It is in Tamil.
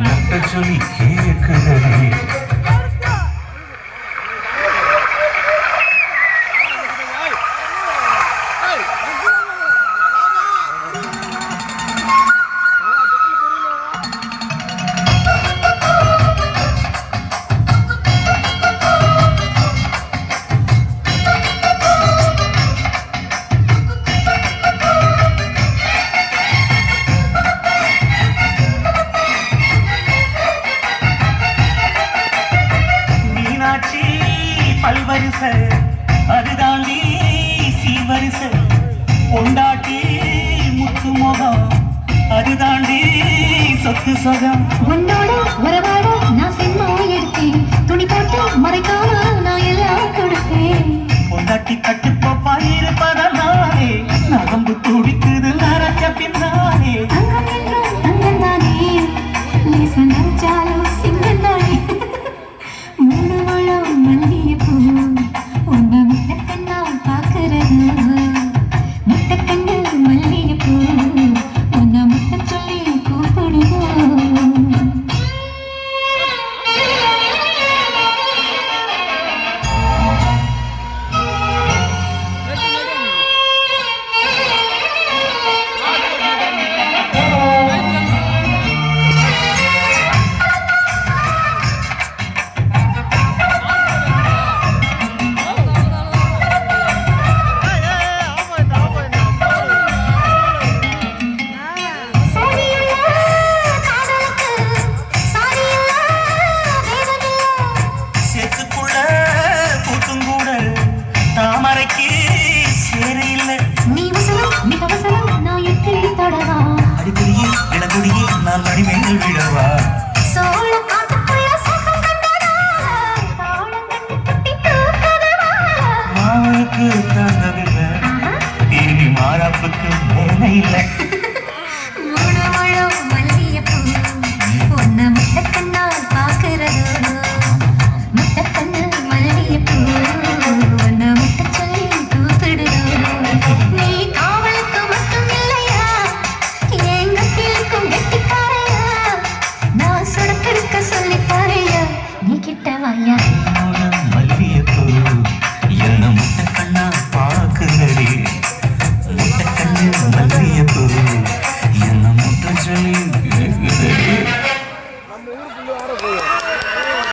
முட்டை சொல்லி கேட்குதடி. பல்வரிச அதுதாண்டி சீவரிச கொண்டாட்டி முத்து முகம் அதுதாண்டி சொத்து சொகம். உன்னோட உறவாட நான் சினிமா எடுத்தேன், துணி போட்டு மறைக்காம நான் எல்லாம் கொடுத்தேன். கொண்டாட்டி கட்டுப்போப்பா இருப்பதனாலே நகம்பு துடிக்குது நரச்ச பின்னாலே. அங்கம் என்றும் அங்கம் தானே, லேச நினைச்சாலும் சிங்கம் தானே. மூணு வளம் மல்லிகைப்பூ உன்னை முட்டைக்கண்ணால் பார்க்கறது. முட்டைக்கண்ணு மல்லிகைப்பூ உன்னை முட்டை சொல்லி கூப்பிடுவோம். தாமரைக்கு சேரையில்லை நீ வசனம் நீ அவசரம் நான் எப்படி தொடவா? அடிக்கடியே இளங்குடியே நான் மடிமேல் விடவா? சோழ காட்டுக்குள்ள சுகம் கண்டதா, தாளம் கண்டு குட்டி தூக்கதவா? மாவுக்கு தந்ததில்லை, இனி மாறாப்புக்கு வேலை இல்லை. மூணு வளம் மல்லிகைப்பூ உன்னை முட்டைக்கண்ணால் பார்க்கிறதோ. முட்டைக்கண்ணு மல்லிகைப்பூ உன்னை முட்டை சொல்லி கூப்பிடுதோ. நீ காவலுக்கு மட்டும் இல்லையா, எங்க கிழக்கும் கெட்டிக்காரையா, நான் சுடக்கெடுக்க சொல்லி பாறையா, நீ கிட்ட வாயா.